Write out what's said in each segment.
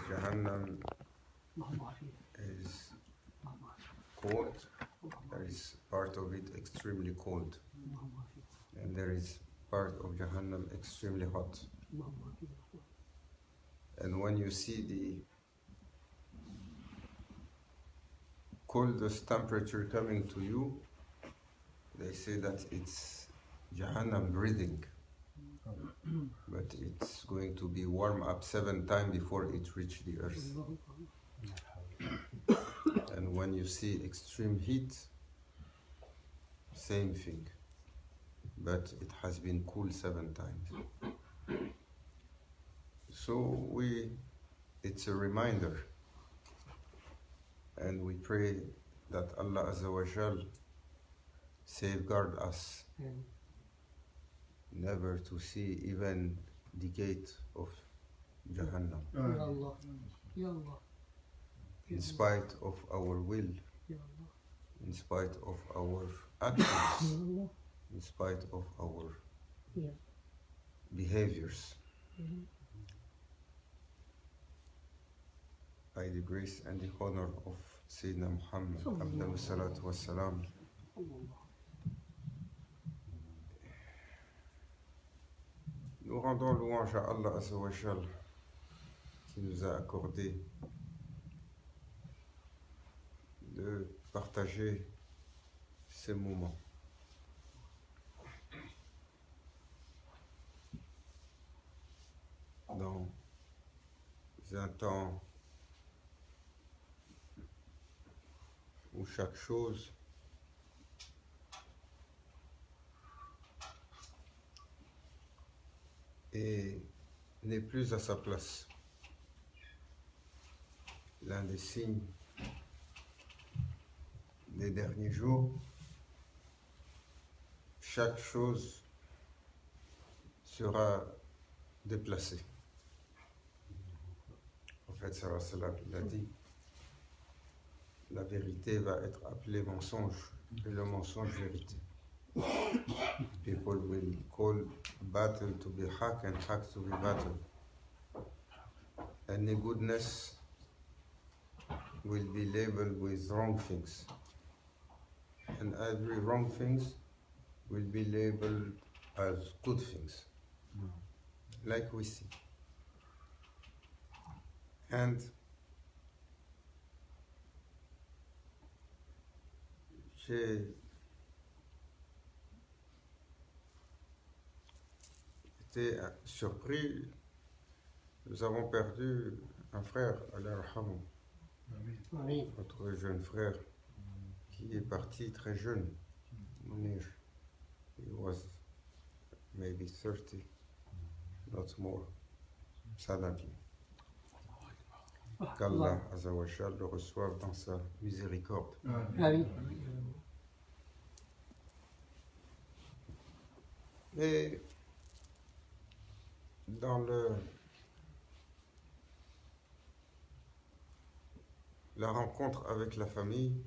Jahannam is cold. There is part of it extremely cold, and there is part of Jahannam extremely hot. And when you see the coldest temperature coming to you, they say that it's Jahannam breathing, but it's going to be warm up 7 times before it reaches the earth. And when you see extreme heat, same thing, but it has been cooled 7 times. So it's a reminder, and we pray that Allah Azza wa Jal safeguard us, never to see even the gate of Jahannam. Ya Allah, Ya Allah, In spite of our will, Ya Allah, in spite of our actions, Ya Allah, in spite of our Ya. behaviors. By the grace and the honor of Sayyidina Muhammad, Abdul Salatu Wassalam, nous rendons louange à Allah Azza wa Jal qui nous a accordé de partager ces moments. Dans un temps où chaque chose n'est plus à sa place. L'un des signes des derniers jours, chaque chose sera déplacée. En fait, c'est cela qu'il a dit. La vérité va être appelée mensonge et le mensonge vérité. People will call battle to be haq and haq to be battle. Any goodness will be labeled with wrong things. And every wrong things will be labeled as good things. Like we see. And j'ai été surpris. Nous avons perdu un frère, Allah yarhamu, notre jeune frère, qui est parti très jeune. Munir. He was maybe 30, not more, suddenly. Qu'Allah Azza wa Jal le reçoive dans sa miséricorde. Amin. Et dans la rencontre avec la famille,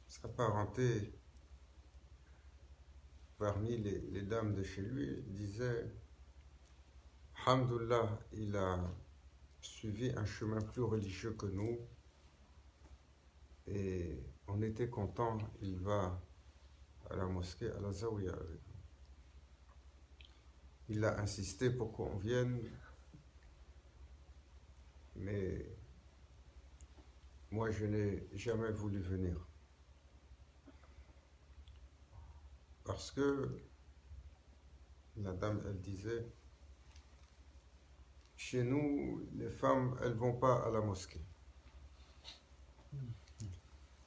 sa parenté, parmi les dames de chez lui, disait Alhamdulillah, il a suivi un chemin plus religieux que nous et on était content, il va à la mosquée, à la Zawiya avec nous. Il a insisté pour qu'on vienne, mais moi je n'ai jamais voulu venir. Parce que la dame, elle disait, chez nous, les femmes, elles ne vont pas à la mosquée.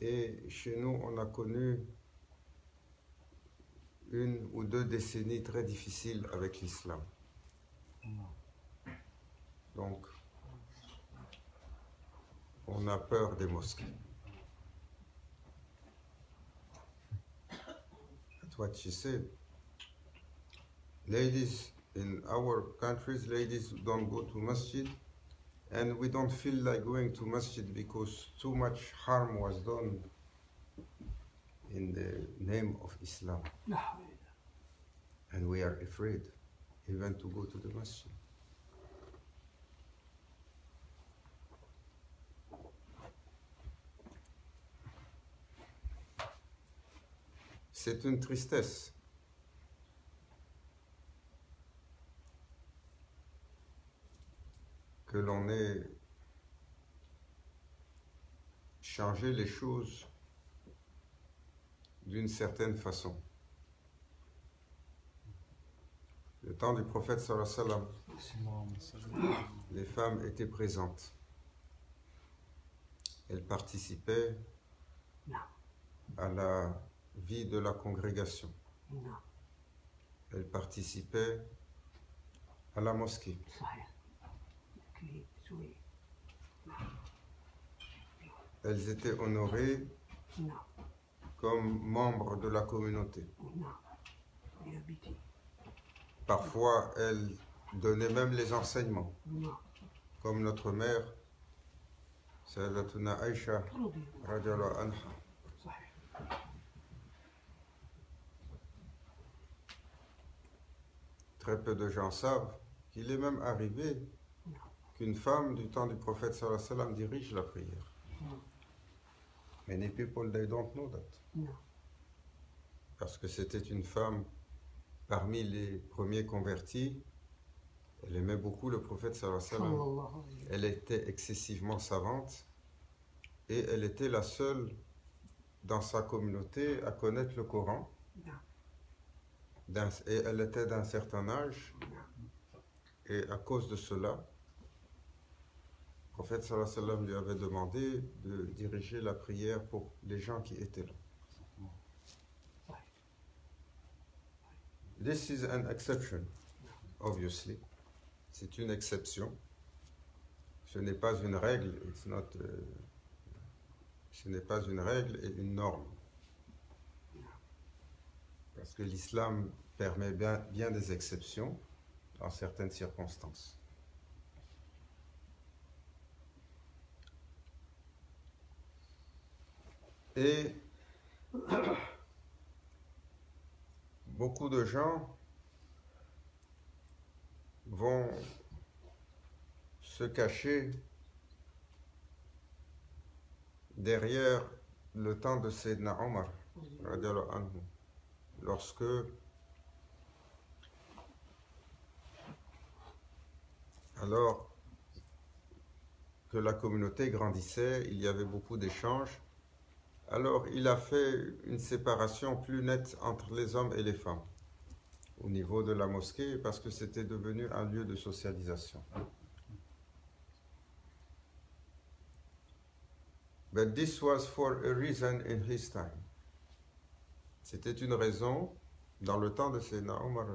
Et chez nous, on a connu 1 ou 2 décennies très difficiles avec l'islam. Donc, on a peur des mosquées. That's what she said. Ladies, in our countries, ladies don't go to masjid, and we don't feel like going to masjid because too much harm was done in the name of Islam. And we are afraid. even to go to the masjid. C'est une tristesse. Que l'on ait changé les choses d'une certaine façon. Le temps du prophète sallallahu alayhi wa sallam, les femmes étaient présentes. Elles participaient à la vie de la congrégation. Elles participaient à la mosquée. Elles étaient honorées comme membres de la communauté. Parfois, elles donnaient même les enseignements, comme notre mère, Sayyidatuna Aïcha, radiyallahu anha. Très peu de gens savent qu'il est même arrivé qu'une femme du temps du prophète sallallahu alayhi wa sallam dirige la prière. Many people, they don't know that. Parce que c'était une femme parmi les premiers convertis. Elle aimait beaucoup le prophète sallallahu alayhi wa sallam. Elle était excessivement savante et elle était la seule dans sa communauté à connaître le Coran. Et elle était d'un certain âge. Et à cause de cela, le prophète sallallahu alayhi wa sallam lui avait demandé de diriger la prière pour les gens qui étaient là. This is an exception, obviously. C'est une exception. Ce n'est pas une règle. Ce n'est pas une règle et une norme. Parce que l'islam permet bien des exceptions dans certaines circonstances. Et beaucoup de gens vont se cacher derrière le temps de Sayyidina Omar, radiyallahu anhu, lorsque alors que la communauté grandissait, il y avait beaucoup d'échanges. Alors, il a fait une séparation plus nette entre les hommes et les femmes au niveau de la mosquée parce que c'était devenu un lieu de socialisation. But this was for a reason in his time. C'était une raison dans le temps de Sayyidina Omar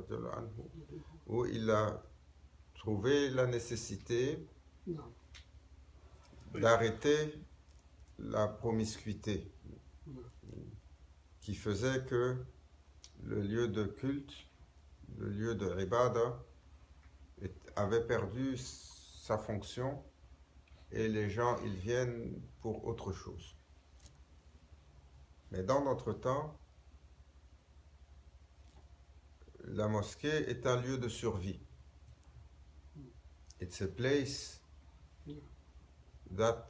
où il a trouvé la nécessité d'arrêter la promiscuité qui faisait que le lieu de culte, le lieu de ibada avait perdu sa fonction et les gens, ils viennent pour autre chose. Mais dans notre temps, la mosquée est un lieu de survie. It's a place that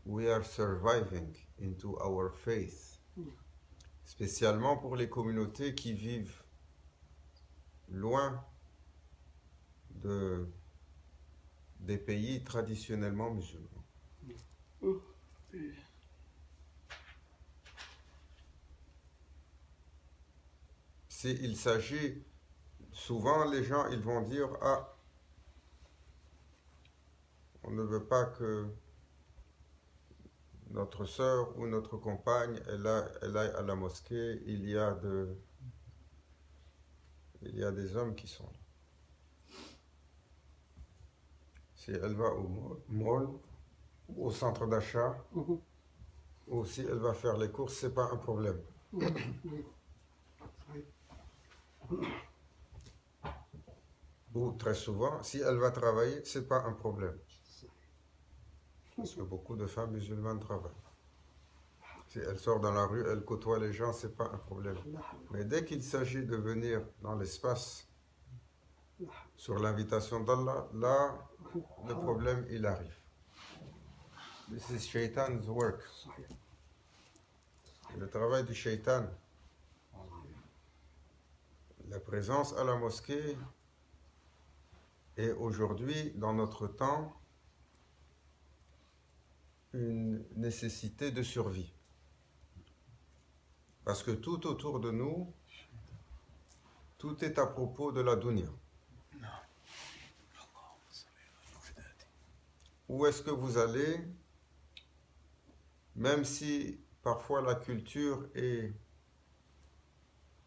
we are surviving into our faith. Spécialement pour les communautés qui vivent loin des pays traditionnellement musulmans. Il s'agit, souvent les gens ils vont dire « Ah, on ne veut pas que notre sœur ou notre compagne, elle aille à la mosquée, il y a des hommes qui sont là. Si elle va au mall, au centre d'achat, ou si elle va faire les courses, c'est pas un problème. Ou très souvent, si elle va travailler, c'est pas un problème. Parce que beaucoup de femmes musulmanes travaillent. Si elle sort dans la rue, elle côtoie les gens, c'est pas un problème. Mais dès qu'il s'agit de venir dans l'espace sur l'invitation d'Allah, là, le problème, il arrive. This is shaitan's work. صحيح. Le travail du shaitan. La présence à la mosquée est aujourd'hui, dans notre temps, une nécessité de survie. Parce que tout autour de nous, tout est à propos de la dunya. Où est-ce que vous allez, même si parfois la culture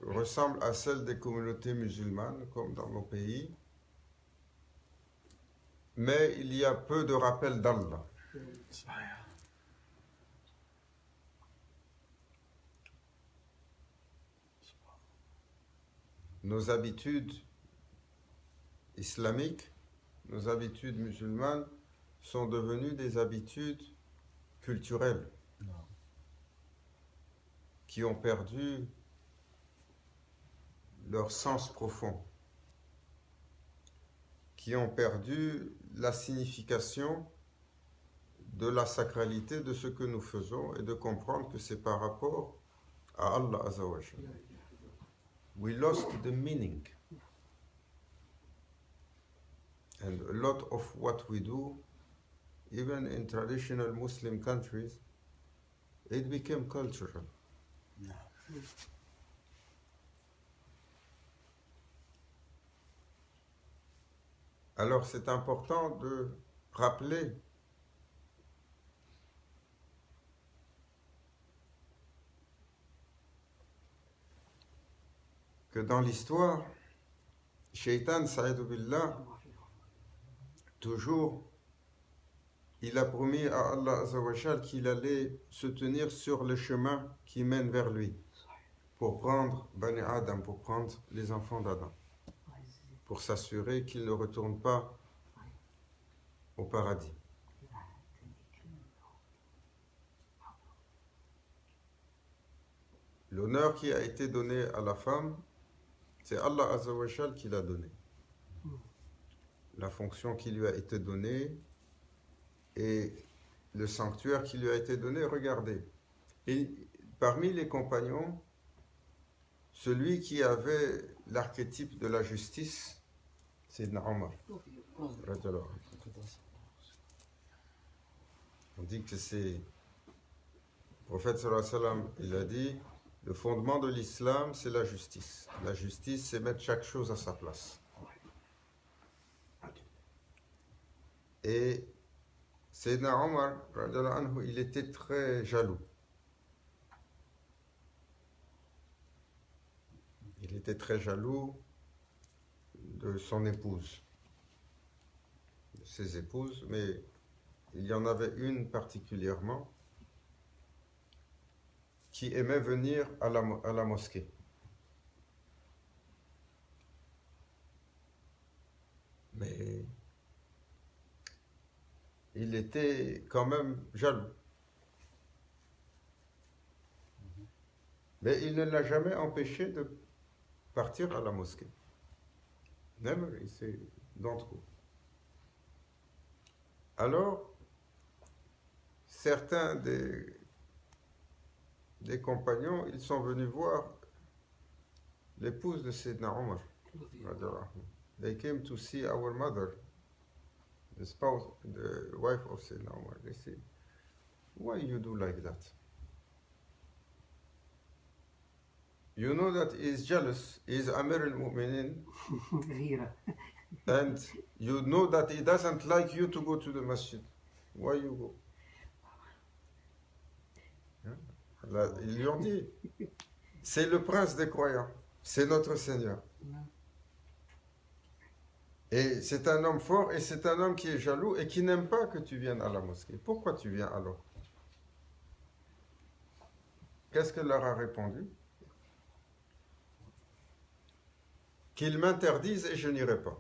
ressemble à celle des communautés musulmanes, comme dans nos pays, mais il y a peu de rappel d'Allah. Nos habitudes islamiques, nos habitudes musulmanes sont devenues des habitudes culturelles qui ont perdu leur sens profond, qui ont perdu la signification de la sacralité de ce que nous faisons et de comprendre que c'est par rapport à Allah Azza wa Jalla. We lost the meaning. And a lot of what we do, even in traditional Muslim countries, it became cultural. Alors c'est important de rappeler que dans l'histoire, Shaitan, Sa'id billah, toujours, il a promis à Allah Azza wa Jal qu'il allait se tenir sur le chemin qui mène vers lui pour prendre Bani Adam, pour prendre les enfants d'Adam, pour s'assurer qu'ils ne retournent pas au paradis. L'honneur qui a été donné à la femme, c'est Allah Azza wa Jal qui l'a donné. La fonction qui lui a été donnée et le sanctuaire qui lui a été donné, regardez. Et parmi les compagnons, celui qui avait l'archétype de la justice, c'est Omar. On dit que c'est... Le prophète sallallahu alayhi wa sallam, il a dit, le fondement de l'islam, c'est la justice. La justice, c'est mettre chaque chose à sa place. Et Sayyidina Omar, il était très jaloux. Il était très jaloux de son épouse, de ses épouses, mais il y en avait une particulièrement qui aimait venir à la mosquée. Mais il était quand même jaloux. Mais il ne l'a jamais empêché de partir à la mosquée. Never, il s'est don't go. Alors, certains des compagnons, ils sont venus voir l'épouse de Sayyidina Omar. They came to see our mother, the spouse, the wife of Sayyidina Omar. They said, why you do like that? You know that he is jealous, he is Amir al-Mu'minin, and you know that he doesn't like you to go to the masjid. Why you go? Là, ils lui ont dit, c'est le prince des croyants, c'est notre Seigneur. Et c'est un homme fort et c'est un homme qui est jaloux et qui n'aime pas que tu viennes à la mosquée. Pourquoi tu viens alors? Qu'est-ce qu'elle leur a répondu? Qu'il m'interdise et je n'irai pas.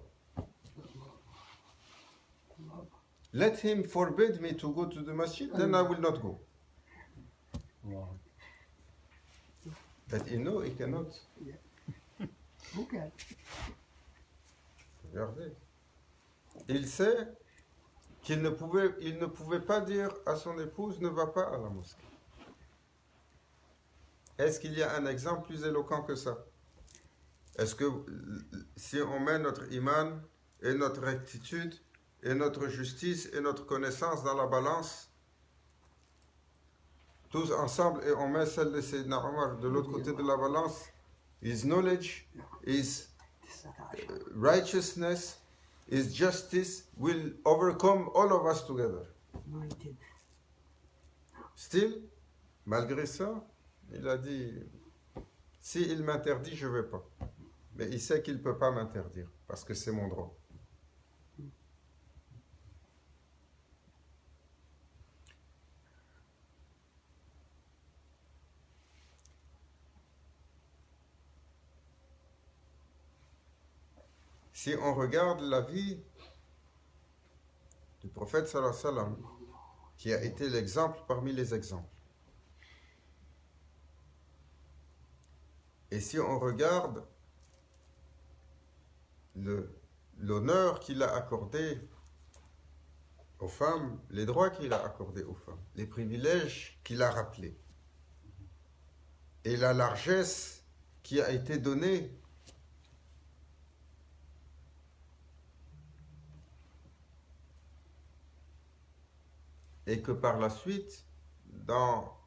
Let him forbid me to go to the masjid, then I will not go. But he know he cannot. Okay. Regardez. Il sait qu'il ne pouvait pas dire à son épouse ne va pas à la mosquée. Est-ce qu'il y a un exemple plus éloquent que ça? Est-ce que si on met notre iman et notre rectitude et notre justice et notre connaissance dans la balance, tous ensemble, et on met celle de Sayyidina Omar de l'autre côté de la balance, his knowledge, his 19. righteousness, his justice will overcome all of us together. 19. Still, malgré ça, il a dit, si il m'interdit, je ne vais pas. Mais il sait qu'il ne peut pas m'interdire, parce que c'est mon droit. Si on regarde la vie du prophète sallallahu alayhi wa sallam, qui a été l'exemple parmi les exemples, et si on regarde l'honneur qu'il a accordé aux femmes, les droits qu'il a accordés aux femmes, les privilèges qu'il a rappelés, et la largesse qui a été donnée, et que par la suite, dans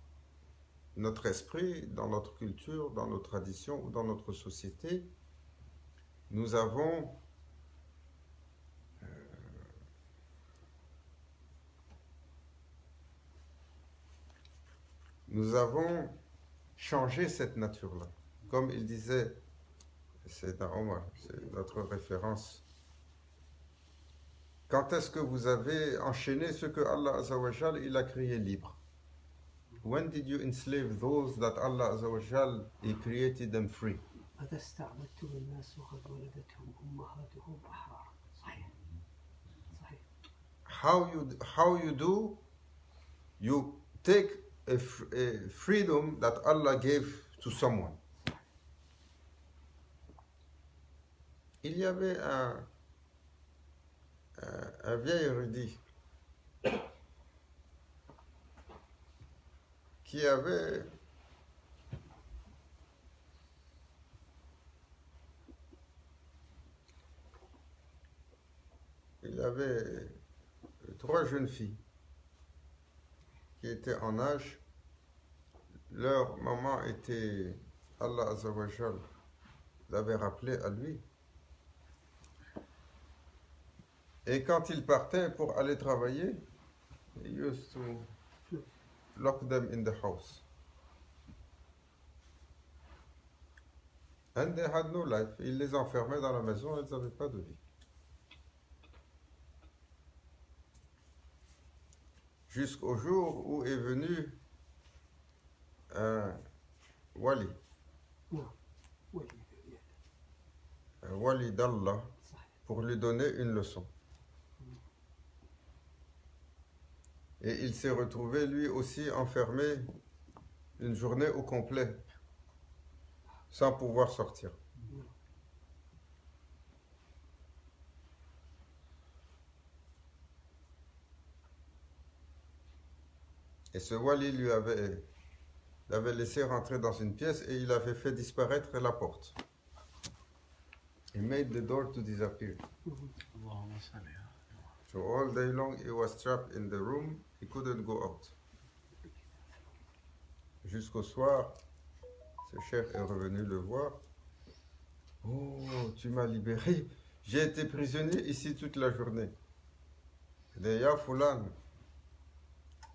notre esprit, dans notre culture, dans nos traditions ou dans notre société, nous avons changé cette nature-là. Comme il disait, c'est Omar, c'est notre référence. Quand est-ce que vous avez enchaîné ce que Allah Azza wa Jal, il a créé libre? When did you enslave those that Allah Azza wa Jal, He created them free? متى استعبدتم الناس وقد ولدتهم أمهاتهم أحرارا. صحيح. صحيح. How you do? You take a freedom that Allah gave to someone. Il y avait un vieil érudit qui avait trois jeunes filles qui étaient en âge. Leur maman était, Allah Azza wa Jal l'avait rappelé à lui. Et quand il partait pour aller travailler, he used to lock them in the house. And they had no life. Il les enfermait dans la maison, elles n'avaient pas de vie. Jusqu'au jour où est venu un wali, un wali d'Allah, pour lui donner une leçon. Et il s'est retrouvé lui aussi enfermé une journée au complet, sans pouvoir sortir. Et ce wali l'avait laissé rentrer dans une pièce et il avait fait disparaître la porte. He made the door to disappear. So all day long he was trapped in the room, he couldn't go out. Jusqu'au soir, ce cheikh est revenu le voir. Oh, tu m'as libéré. J'ai été prisonnier ici toute la journée. Ya Fulan,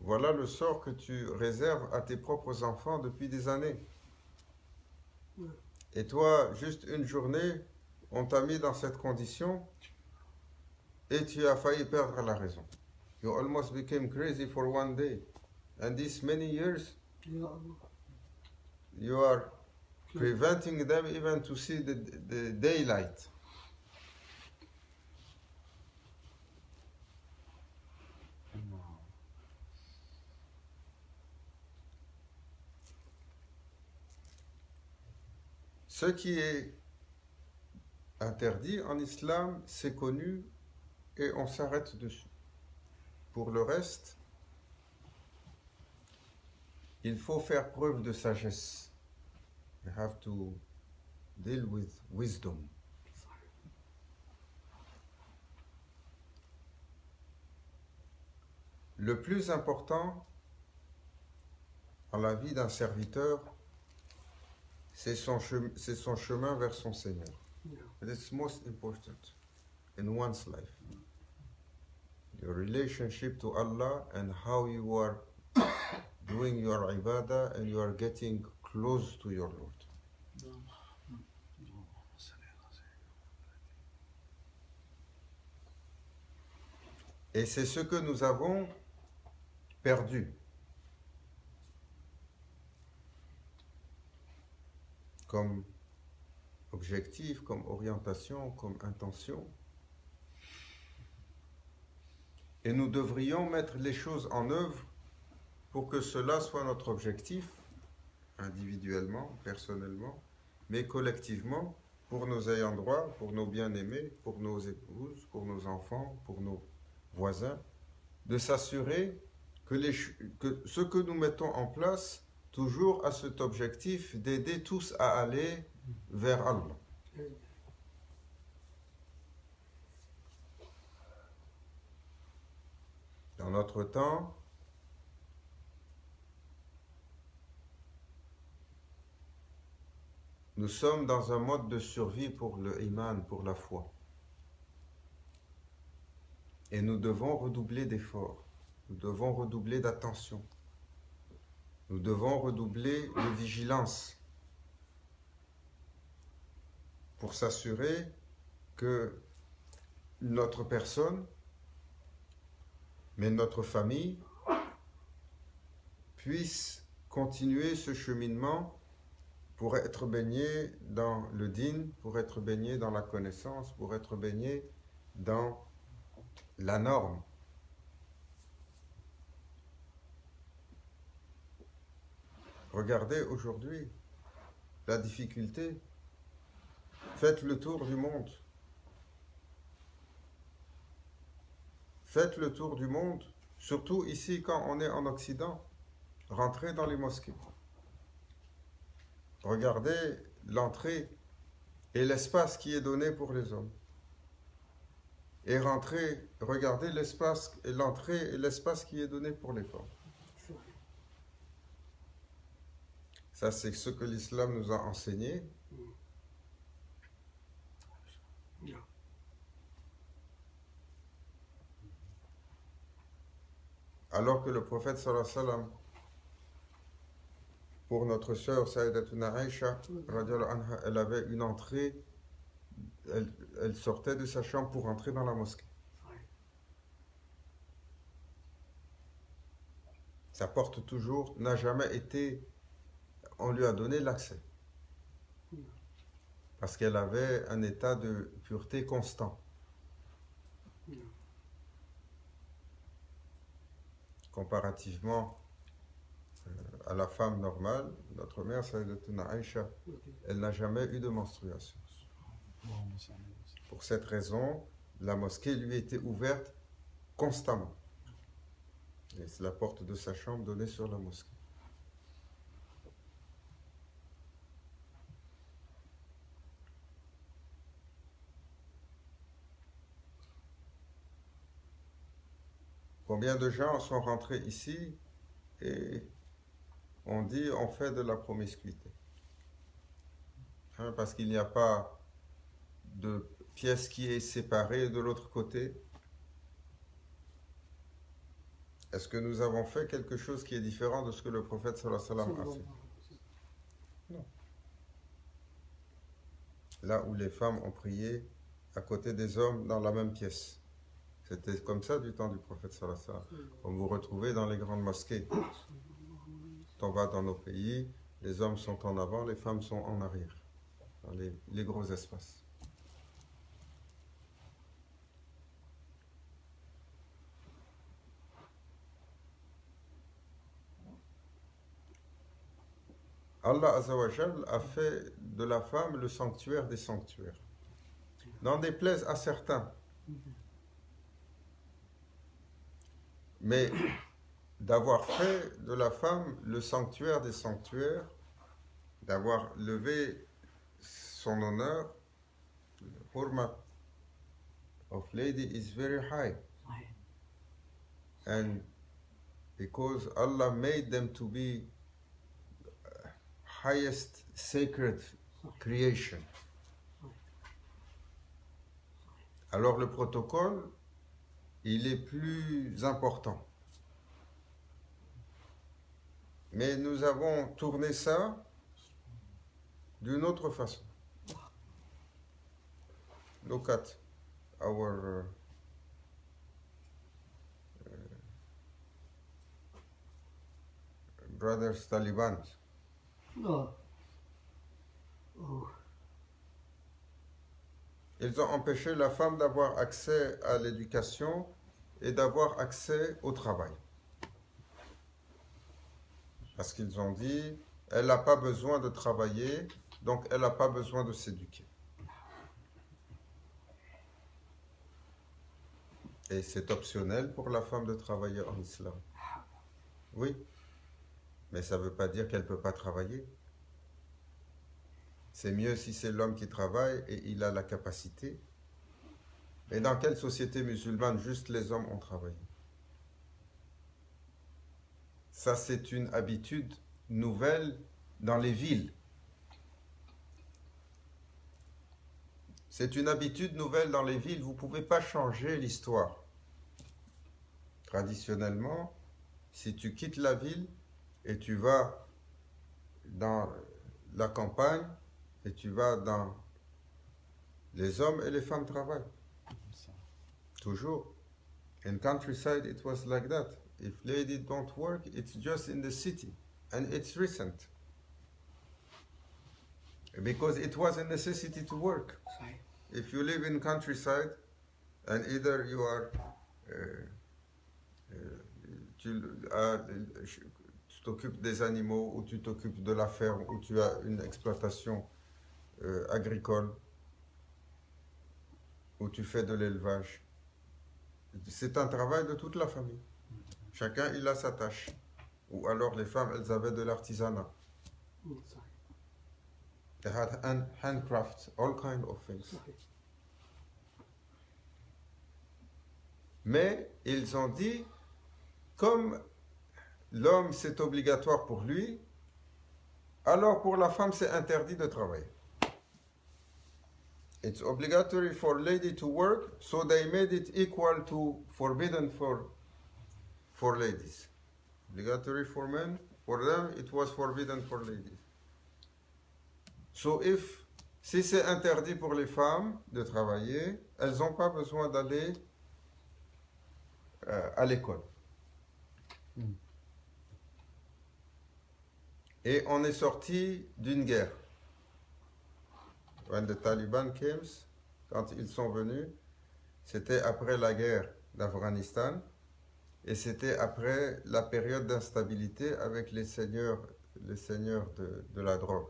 voilà le sort que tu réserves à tes propres enfants depuis des années. Et toi, juste une journée, on t'a mis dans cette condition et tu as failli perdre la raison. You almost became crazy for one day. And these many years, you are preventing them even to see the daylight. Ce qui est interdit en islam, c'est connu et on s'arrête dessus. Pour le reste, il faut faire preuve de sagesse. You have to deal with wisdom. Le plus important dans la vie d'un serviteur, c'est son chemin vers son Seigneur. It's most important in one's life. Your relationship to Allah and how you are doing your ibadah and you are getting close to your Lord. Et c'est ce que nous avons perdu. Comme objectif, comme orientation, comme intention. Et nous devrions mettre les choses en œuvre pour que cela soit notre objectif, individuellement, personnellement, mais collectivement, pour nos ayants droit, pour nos bien-aimés, pour nos épouses, pour nos enfants, pour nos voisins, de s'assurer que ce que nous mettons en place toujours à cet objectif d'aider tous à aller vers Allah. Dans notre temps, nous sommes dans un mode de survie pour le iman, pour la foi. Et nous devons redoubler d'efforts, nous devons redoubler d'attention, nous devons redoubler de vigilance pour s'assurer que notre personne, mais notre famille, puisse continuer ce cheminement pour être baigné dans le din, pour être baigné dans la connaissance, pour être baigné dans la norme. Regardez aujourd'hui la difficulté. Faites le tour du monde. Faites le tour du monde, surtout ici quand on est en Occident. Rentrez dans les mosquées. Regardez l'entrée et l'espace qui est donné pour les hommes. Et rentrez, regardez l'espace et l'entrée et l'espace qui est donné pour les femmes. Ça, c'est ce que l'islam nous a enseigné. Alors que le prophète sallallahu alayhi wa sallam, pour notre sœur Sayyidatuna Aïcha, radiallahu anha, elle avait une entrée, elle sortait de sa chambre pour entrer dans la mosquée. Sa porte toujours n'a jamais été, on lui a donné l'accès. Parce qu'elle avait un état de pureté constant. Comparativement à la femme normale, notre mère, Sayyidatuna Aïcha, elle n'a jamais eu de menstruation. Pour cette raison, la mosquée lui était ouverte constamment. Et la porte de sa chambre donnait sur la mosquée. Combien de gens sont rentrés ici et on dit on fait de la promiscuité, parce qu'il n'y a pas de pièce qui est séparée de l'autre côté. Est-ce que nous avons fait quelque chose qui est différent de ce que le prophète sallallahu alayhi wa sallam a fait? Non. Là où les femmes ont prié à côté des hommes dans la même pièce. C'était comme ça du temps du prophète sallallahu alayhi wa sallam. Comme vous retrouvez dans les grandes mosquées. Quand on va dans nos pays, les hommes sont en avant, les femmes sont en arrière, dans les gros espaces. Allah Azza wa Jal a fait de la femme le sanctuaire des sanctuaires. n'en déplaise à certains. Mais d'avoir fait de la femme le sanctuaire des sanctuaires, d'avoir levé son honneur, the hurma of lady is very high. صحيح. And because Allah made them to be highest sacred creation. Alors le protocole, il est plus important. Mais nous avons tourné ça d'une autre façon. Look at our brothers Taliban. لا. أوه. Ils ont empêché la femme d'avoir accès à l'éducation et d'avoir accès au travail. Parce qu'ils ont dit, elle n'a pas besoin de travailler, donc elle n'a pas besoin de s'éduquer. Et c'est optionnel pour la femme de travailler en islam. Oui, mais ça ne veut pas dire qu'elle ne peut pas travailler. C'est mieux si c'est l'homme qui travaille et il a la capacité. Mais dans quelle société musulmane juste les hommes ont travaillé? Ça, c'est une habitude nouvelle dans les villes. C'est une habitude nouvelle dans les villes. Vous ne pouvez pas changer l'histoire. Traditionnellement, si tu quittes la ville et tu vas dans la campagne et tu vas dans... Les hommes et les femmes travaillent. Toujours. In countryside, it was like that. If ladies don't work, it's just in the city. And it's recent. Because it was a necessity to work. صحيح. If you live in countryside, and either you are... tu t'occupes des animaux, ou tu t'occupes de la ferme, ou tu as une exploitation agricole, ou tu fais de l'élevage. C'est un travail de toute la famille. Chacun, il a sa tâche. Ou alors les femmes, elles avaient de l'artisanat. صحيح. They had handcraft, all kind of things. صحيح. Mais ils ont dit, comme l'homme c'est obligatoire pour lui, alors pour la femme c'est interdit de travailler. It's obligatory for lady to work, so they made it equal to forbidden for ladies. Obligatory for men, for them it was forbidden for ladies. So si c'est interdit pour les femmes de travailler, elles n'ont pas besoin d'aller à l'école. Et on est sorti d'une guerre. When the Taliban came, quand ils sont venus, c'était après la guerre d'Afghanistan et c'était après la période d'instabilité avec les seigneurs de la drogue,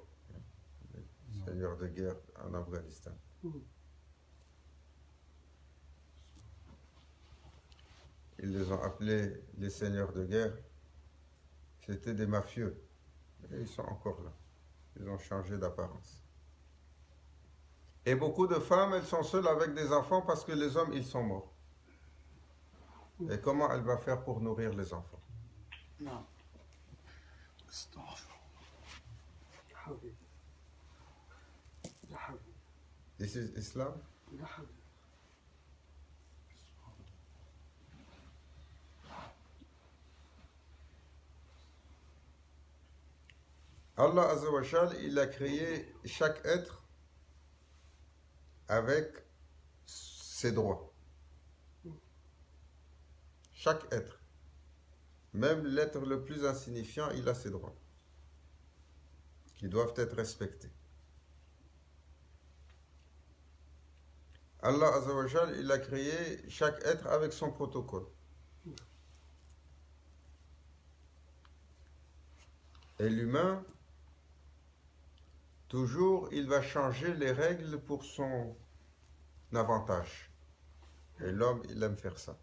les seigneurs de guerre en Afghanistan. Ils les ont appelés les seigneurs de guerre. C'était des mafieux. Et ils sont encore là. Ils ont changé d'apparence. Et beaucoup de femmes, elles sont seules avec des enfants parce que les hommes, ils sont morts. Et comment elle va faire pour nourrir les enfants? نعم. استغفر. لا حول. لا حول. This is Islam? لا حول. Allah Azza wa Jal, il a créé chaque être avec ses droits. Chaque être. Même l'être le plus insignifiant, il a ses droits. Qui doivent être respectés. Allah Azza wa Jal, il a créé chaque être avec son protocole. Et l'humain, toujours, il va changer les règles pour son avantage. Et l'homme, il aime faire ça.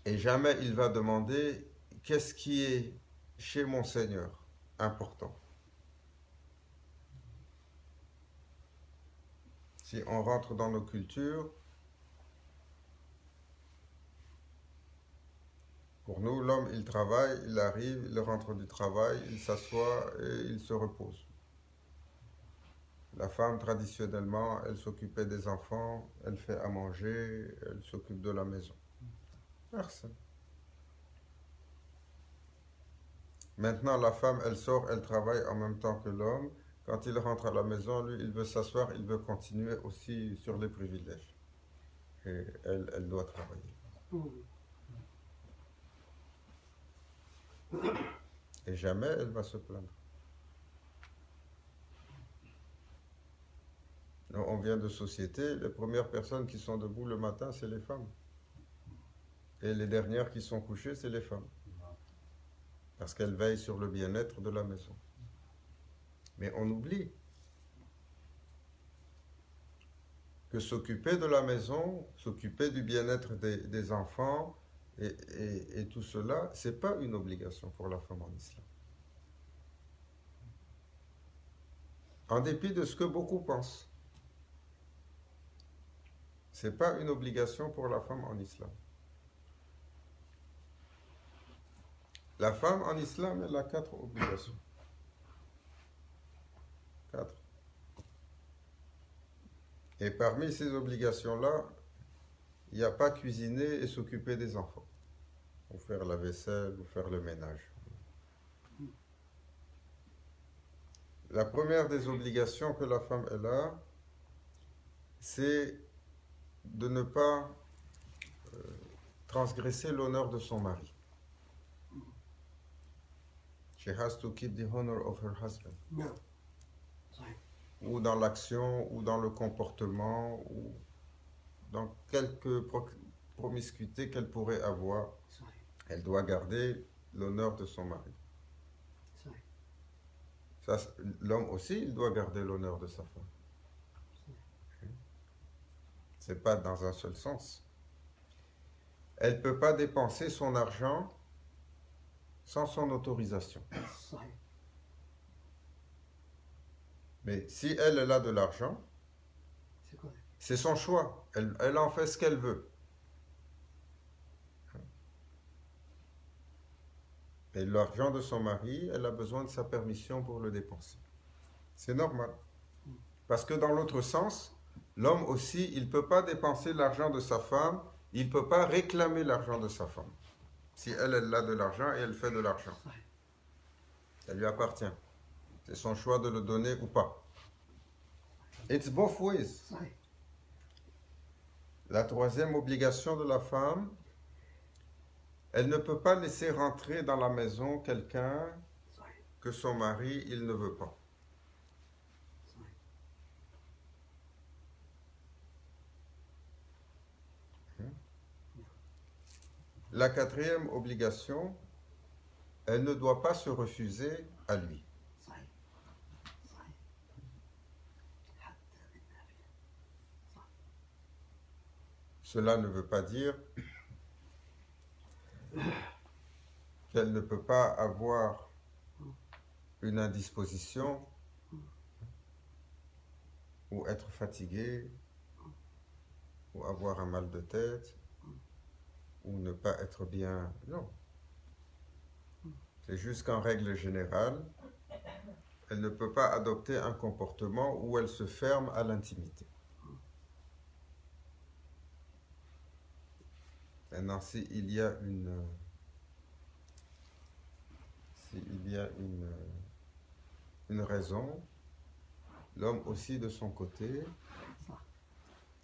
Et jamais il va demander qu'est-ce qui est chez mon Seigneur important. Si on rentre dans nos cultures, pour nous, l'homme, il travaille, il arrive, il rentre du travail, il s'assoit et il se repose. La femme, traditionnellement, elle s'occupait des enfants, elle fait à manger, elle s'occupe de la maison. Personne. Maintenant, la femme, elle sort, elle travaille en même temps que l'homme. Quand il rentre à la maison, lui, il veut s'asseoir, il veut continuer aussi sur les privilèges. Et elle doit travailler. Et jamais elle va se plaindre. Nous, on vient de société, les premières personnes qui sont debout le matin, c'est les femmes. Et les dernières qui sont couchées, c'est les femmes. Parce qu'elles veillent sur le bien-être de la maison. Mais on oublie que s'occuper de la maison, s'occuper du bien-être des enfants et tout cela, ce n'est pas une obligation pour la femme en islam. En dépit de ce que beaucoup pensent. Ce n'est pas une obligation pour la femme en islam. La femme en islam, elle a 4 obligations. 4. Et parmi ces obligations-là, il n'y a pas cuisiner et s'occuper des enfants, ou faire la vaisselle, ou faire le ménage. La première des obligations que la femme elle a, c'est de ne pas transgresser l'honneur de son mari. She has to keep the honor of her husband. نعم صحيح. Ou dans l'action, ou dans le comportement, ou dans quelque promiscuité qu'elle pourrait avoir. صحيح. Elle doit garder l'honneur de son mari. صحيح. Ça, l'homme aussi, il doit garder l'honneur de sa femme. C'est pas dans un seul sens. Elle ne peut pas dépenser son argent sans son autorisation. صحيح. Mais si elle a de l'argent, C'est correct. c'est son choix. Elle en fait ce qu'elle veut. Et l'argent de son mari, elle a besoin de sa permission pour le dépenser. C'est normal. Parce que dans l'autre sens, l'homme aussi, il ne peut pas dépenser l'argent de sa femme, il ne peut pas réclamer l'argent de sa femme. Si elle a de l'argent et elle fait de l'argent, صحيح. ça lui appartient. C'est son choix de le donner ou pas. It's both ways. صحيح. La troisième obligation de la femme, elle ne peut pas laisser rentrer dans la maison quelqu'un صحيح. que son mari, il ne veut pas. صحيح. La quatrième obligation, elle ne doit pas se refuser à lui. صحيح. صحيح. حتى بالنافلة. Cela ne veut pas dire qu'elle ne peut pas avoir une indisposition ou être fatiguée ou avoir un mal de tête ou ne pas être bien. Non. C'est juste qu'en règle générale, elle ne peut pas adopter un comportement où elle se ferme à l'intimité. Maintenant, s'il y a une raison, l'homme aussi de son côté,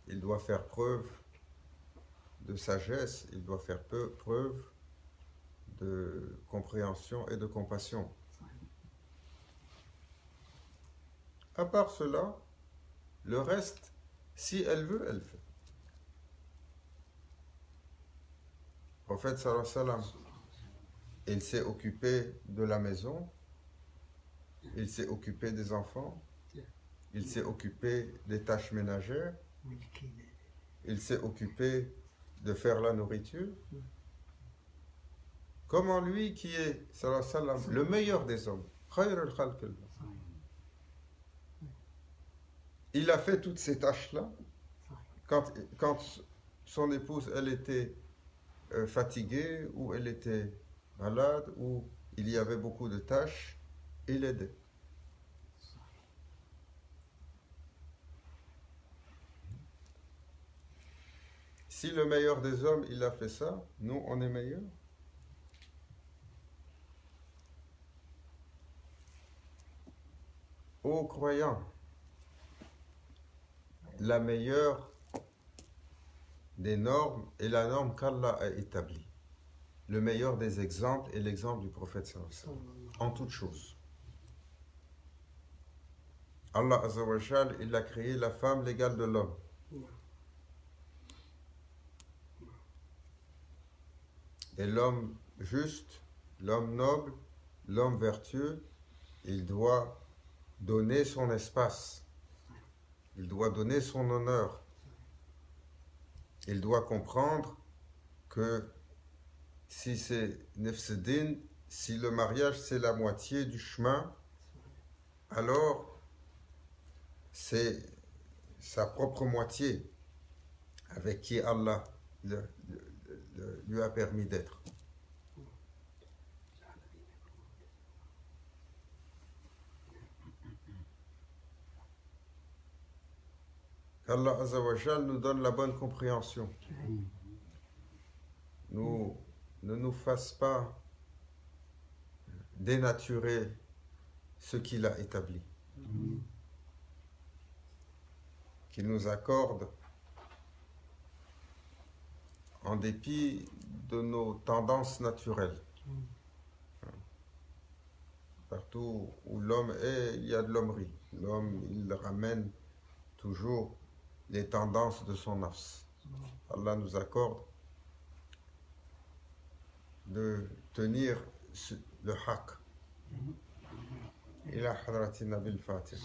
il doit faire preuve de sagesse, il doit faire preuve de compréhension et de compassion. À part cela, le reste, si elle veut, elle fait. Le prophète sallallahu alayhi wa sallam, il s'est occupé de la maison il s'est occupé des enfants, il s'est occupé des tâches ménagères, والكيلة il s'est occupé de faire la nourriture. Comment lui qui est sallallahu alayhi wa sallam, le meilleur des hommes, khayr al-khalq Allah, il a fait toutes ces tâches-là quand son épouse, elle était fatiguée ou elle était malade ou il y avait beaucoup de tâches, il aidait. Si le meilleur des hommes, il a fait ça, nous, on est meilleurs. Ô croyants, la meilleure des normes est la norme qu'Allah a établie. Le meilleur des exemples est l'exemple du prophète sallallahu alayhi wa sallam, en toutes choses. Allah Azza wa Jal, il a créé la femme l'égale de l'homme. Et l'homme juste, l'homme noble, l'homme vertueux, il doit donner son espace, il doit donner son honneur, il doit comprendre que si c'est nefsedin, si le mariage c'est la moitié du chemin, alors c'est sa propre moitié avec qui Allah lui a permis d'être. Qu'Allah Azza wa Jal nous donne la bonne compréhension. Ne nous fasse pas dénaturer ce qu'il a établi. Qu'il nous accorde, en dépit de nos tendances naturelles. Partout où l'homme est, il y a de l'hommerie. L'homme, il ramène toujours les tendances de son nafs. Allah nous accorde de tenir le haqq. Ila hadratina bil Fatiha.